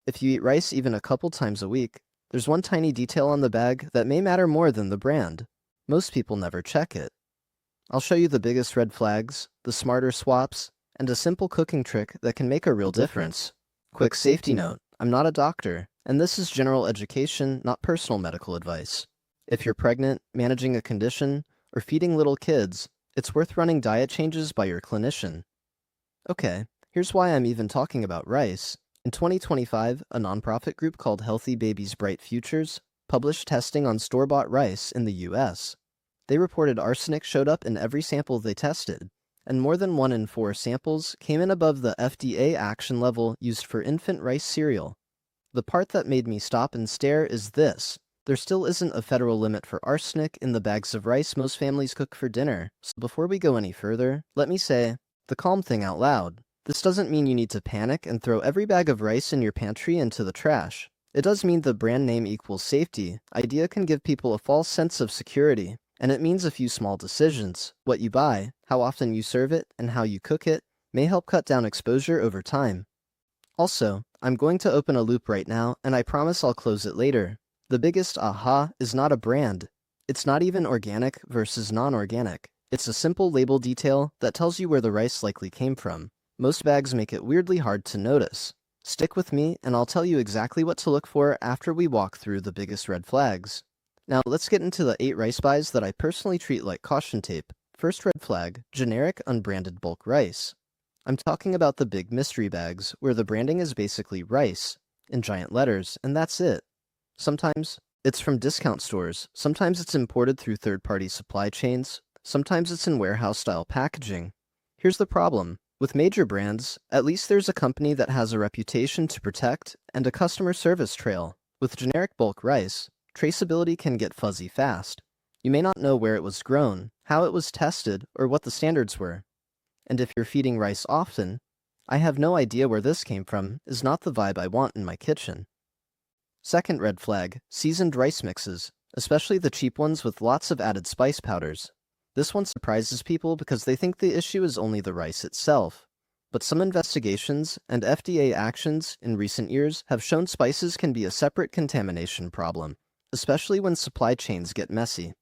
If you eat rice even a couple times a week, there's one tiny detail on the bag that may matter more than the brand. Most people never check it. I'll show you the biggest red flags, the smarter swaps, and a simple cooking trick that can make a real difference. Quick safety note, I'm not a doctor, and this is general education, not personal medical advice. If you're pregnant, managing a condition, or feeding little kids, it's worth running diet changes by your clinician. Okay, here's why I'm even talking about rice. In 2025, a nonprofit group called Healthy Babies Bright Futures published testing on store-bought rice in the US. They reported arsenic showed up in every sample they tested, and more than 1 in 4 samples came in above the FDA action level used for infant rice cereal. The part that made me stop and stare is this. There still isn't a federal limit for arsenic in the bags of rice most families cook for dinner, so before we go any further, let me say the calm thing out loud. This doesn't mean you need to panic and throw every bag of rice in your pantry into the trash. It does mean the brand name equals safety. Idea can give people a false sense of security, and it means a few small decisions. What you buy, how often you serve it, and how you cook it may help cut down exposure over time. Also, I'm going to open a loop right now, and I promise I'll close it later. The biggest aha is not a brand. It's not even organic versus non-organic. It's a simple label detail that tells you where the rice likely came from. Most bags make it weirdly hard to notice. Stick with me, and I'll tell you exactly what to look for after we walk through the biggest red flags. Now, let's get into the 8 rice buys that I personally treat like caution tape. First red flag, generic unbranded bulk rice. I'm talking about the big mystery bags, where the branding is basically rice, in giant letters, and that's it. Sometimes it's from discount stores, sometimes it's imported through third-party supply chains, sometimes it's in warehouse-style packaging. Here's the problem. With major brands, at least there's a company that has a reputation to protect and a customer service trail. With generic bulk rice, traceability can get fuzzy fast. You may not know where it was grown, how it was tested, or what the standards were. And if you're feeding rice often, I have no idea where this came from is not the vibe I want in my kitchen. Second red flag, seasoned rice mixes, especially the cheap ones with lots of added spice powders. This one surprises people because they think the issue is only the rice itself. But some investigations and FDA actions in recent years have shown spices can be a separate contamination problem, especially when supply chains get messy.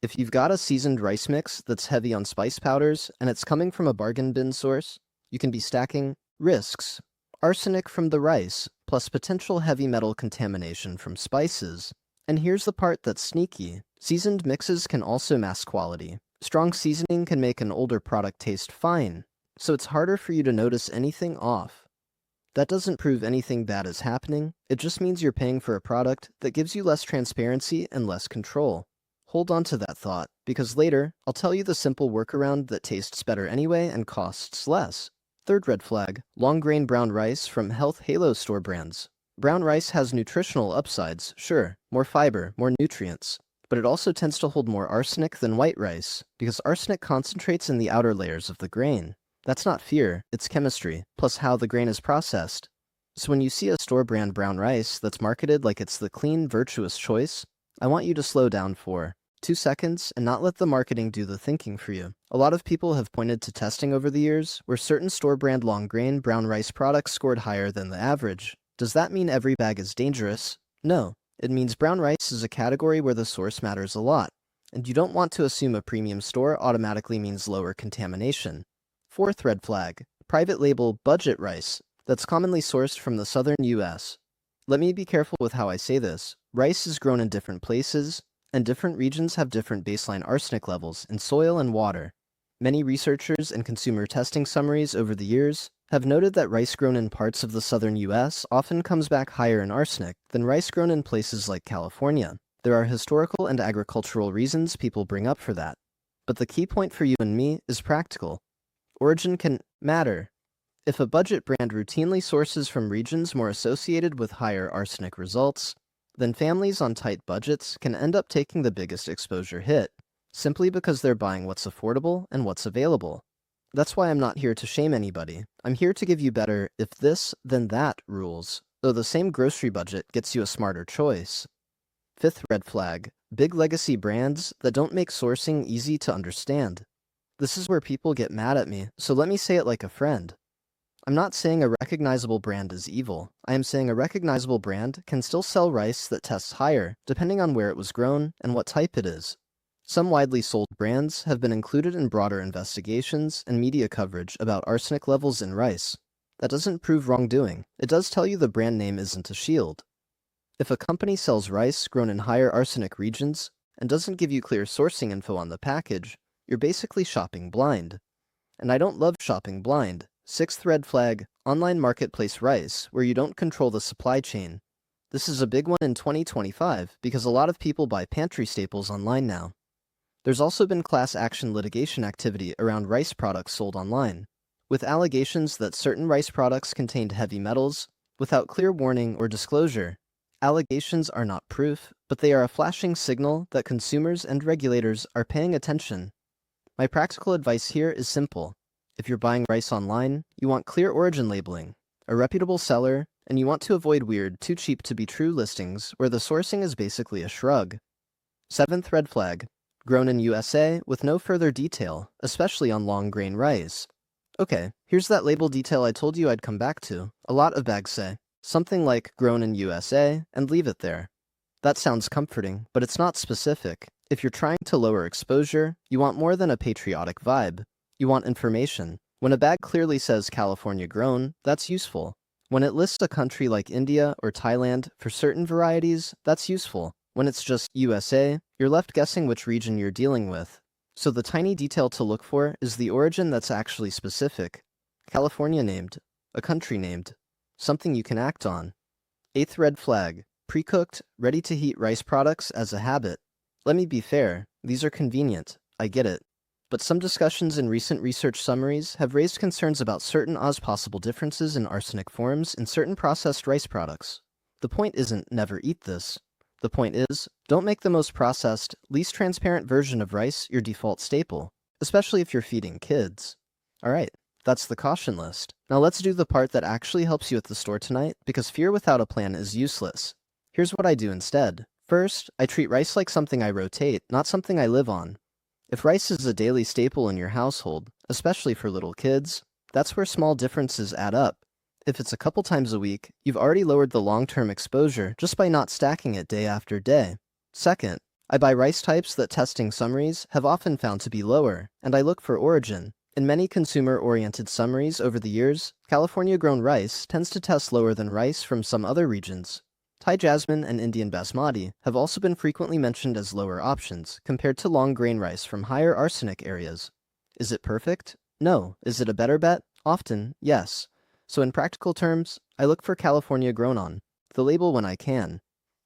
If you've got a seasoned rice mix that's heavy on spice powders and it's coming from a bargain bin source, you can be stacking risks. Arsenic from the rice, plus potential heavy metal contamination from spices. And here's the part that's sneaky. Seasoned mixes can also mask quality. Strong seasoning can make an older product taste fine, so it's harder for you to notice anything off. That doesn't prove anything bad is happening, it just means you're paying for a product that gives you less transparency and less control. Hold on to that thought, because later, I'll tell you the simple workaround that tastes better anyway and costs less. Third red flag, long-grain brown rice from Health Halo store brands. Brown rice has nutritional upsides, sure, more fiber, more nutrients, but it also tends to hold more arsenic than white rice, because arsenic concentrates in the outer layers of the grain. That's not fear, it's chemistry, plus how the grain is processed. So when you see a store-brand brown rice that's marketed like it's the clean, virtuous choice, I want you to slow down for 2 seconds and not let the marketing do the thinking for you. A lot of people have pointed to testing over the years where certain store-brand long-grain brown rice products scored higher than the average. Does that mean every bag is dangerous? No. It means brown rice is a category where the source matters a lot, and you don't want to assume a premium store automatically means lower contamination. Fourth red flag, private label budget rice that's commonly sourced from the southern US. Let me be careful with how I say this. Rice is grown in different places, and different regions have different baseline arsenic levels in soil and water. Many researchers and consumer testing summaries over the years have noted that rice grown in parts of the southern US often comes back higher in arsenic than rice grown in places like California. There are historical and agricultural reasons people bring up for that. But the key point for you and me is practical. Origin can matter. If a budget brand routinely sources from regions more associated with higher arsenic results, then families on tight budgets can end up taking the biggest exposure hit, simply because they're buying what's affordable and what's available. That's why I'm not here to shame anybody. I'm here to give you better if this, then that rules, though the same grocery budget gets you a smarter choice. Fifth red flag, big legacy brands that don't make sourcing easy to understand. This is where people get mad at me, so let me say it like a friend. I'm not saying a recognizable brand is evil. I am saying a recognizable brand can still sell rice that tests higher, depending on where it was grown and what type it is. Some widely sold brands have been included in broader investigations and media coverage about arsenic levels in rice. That doesn't prove wrongdoing. It does tell you the brand name isn't a shield. If a company sells rice grown in higher arsenic regions and doesn't give you clear sourcing info on the package, you're basically shopping blind. And I don't love shopping blind. Sixth red flag, online marketplace rice, where you don't control the supply chain. This is a big one in 2025 because a lot of people buy pantry staples online now. There's also been class action litigation activity around rice products sold online, with allegations that certain rice products contained heavy metals without clear warning or disclosure. Allegations are not proof, but they are a flashing signal that consumers and regulators are paying attention. My practical advice here is simple. If you're buying rice online, you want clear origin labeling, a reputable seller, and you want to avoid weird, too cheap to be true listings where the sourcing is basically a shrug. Seventh red flag. Grown in USA with no further detail, especially on long-grain rice. Okay, here's that label detail I told you I'd come back to. A lot of bags say something like grown in USA and leave it there. That sounds comforting, but it's not specific. If you're trying to lower exposure, you want more than a patriotic vibe. You want information. When a bag clearly says California grown, that's useful. When it lists a country like India or Thailand for certain varieties, that's useful. When it's just USA, you're left guessing which region you're dealing with. So the tiny detail to look for is the origin that's actually specific. California named, a country named, something you can act on. Eighth red flag, pre-cooked, ready-to-heat rice products as a habit. Let me be fair, these are convenient, I get it. But some discussions in recent research summaries have raised concerns about certain possible differences in arsenic forms in certain processed rice products. The point isn't never eat this. The point is, don't make the most processed, least transparent version of rice your default staple, especially if you're feeding kids. Alright, that's the caution list. Now let's do the part that actually helps you at the store tonight, because fear without a plan is useless. Here's what I do instead. First, I treat rice like something I rotate, not something I live on. If rice is a daily staple in your household, especially for little kids, that's where small differences add up. If it's a couple times a week, you've already lowered the long-term exposure just by not stacking it day after day. Second, I buy rice types that testing summaries have often found to be lower, and I look for origin. In many consumer-oriented summaries over the years, California-grown rice tends to test lower than rice from some other regions. Thai jasmine and Indian basmati have also been frequently mentioned as lower options compared to long-grain rice from higher arsenic areas. Is it perfect? No. Is it a better bet? Often, yes. So in practical terms, I look for California grown on the label when I can.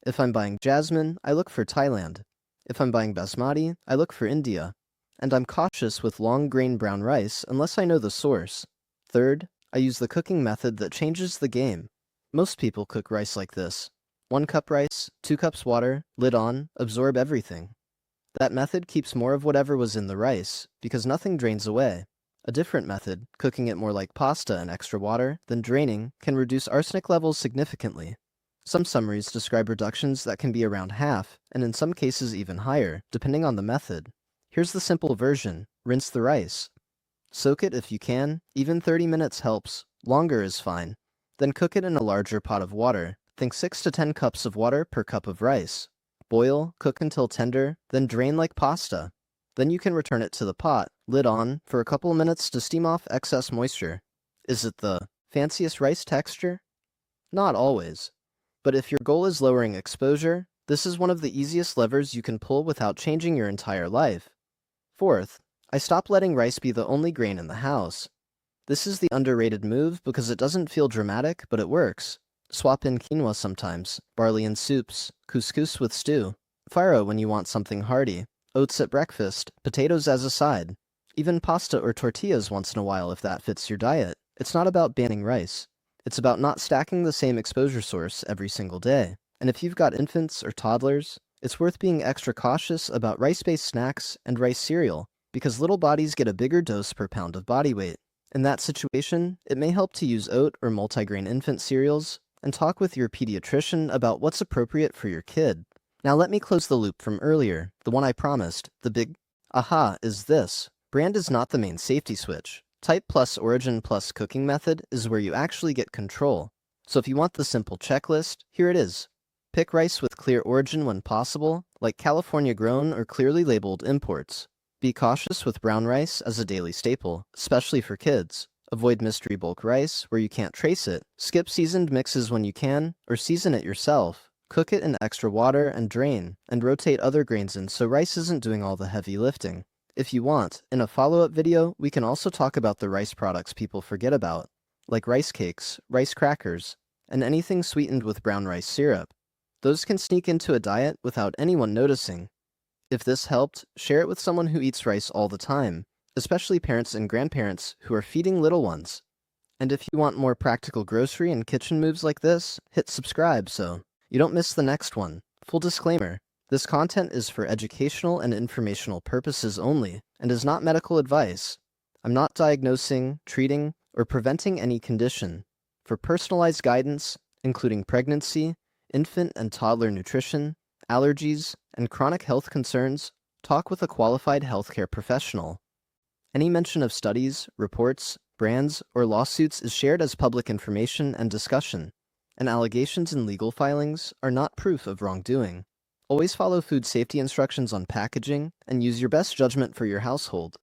If I'm buying jasmine, I look for Thailand. If I'm buying basmati, I look for India. And I'm cautious with long-grain brown rice unless I know the source. Third, I use the cooking method that changes the game. Most people cook rice like this. 1 cup rice, 2 cups water, lid on, absorb everything. That method keeps more of whatever was in the rice, because nothing drains away. A different method, cooking it more like pasta and extra water, then draining, can reduce arsenic levels significantly. Some summaries describe reductions that can be around half, and in some cases even higher, depending on the method. Here's the simple version. Rinse the rice. Soak it if you can, even 30 minutes helps, longer is fine. Then cook it in a larger pot of water. Think 6 to 10 cups of water per cup of rice. Boil, cook until tender, then drain like pasta. Then you can return it to the pot, lid on, for a couple minutes to steam off excess moisture. Is it the fanciest rice texture? Not always. But if your goal is lowering exposure, this is one of the easiest levers you can pull without changing your entire life. Fourth, I stop letting rice be the only grain in the house. This is the underrated move because it doesn't feel dramatic, but it works. Swap in quinoa sometimes, barley in soups, couscous with stew, farro when you want something hearty, oats at breakfast, potatoes as a side, even pasta or tortillas once in a while if that fits your diet. It's not about banning rice. It's about not stacking the same exposure source every single day. And if you've got infants or toddlers, it's worth being extra cautious about rice-based snacks and rice cereal, because little bodies get a bigger dose per pound of body weight. In that situation, it may help to use oat or multigrain infant cereals, and talk with your pediatrician about what's appropriate for your kid. Now let me close the loop from earlier, the one I promised. The big aha is this. Brand is not the main safety switch. Type plus origin plus cooking method is where you actually get control. So if you want the simple checklist, here it is. Pick rice with clear origin when possible, like California-grown or clearly labeled imports. Be cautious with brown rice as a daily staple, especially for kids. Avoid mystery bulk rice where you can't trace it. Skip seasoned mixes when you can, or season it yourself. Cook it in extra water and drain, and rotate other grains in so rice isn't doing all the heavy lifting. If you want, in a follow-up video, we can also talk about the rice products people forget about, like rice cakes, rice crackers, and anything sweetened with brown rice syrup. Those can sneak into a diet without anyone noticing. If this helped, share it with someone who eats rice all the time, especially parents and grandparents who are feeding little ones. And if you want more practical grocery and kitchen moves like this, hit subscribe so you don't miss the next one. Full disclaimer, this content is for educational and informational purposes only and is not medical advice. I'm not diagnosing, treating, or preventing any condition. For personalized guidance, including pregnancy, infant and toddler nutrition, allergies, and chronic health concerns, talk with a qualified healthcare professional. Any mention of studies, reports, brands, or lawsuits is shared as public information and discussion, and allegations in legal filings are not proof of wrongdoing. Always follow food safety instructions on packaging and use your best judgment for your household.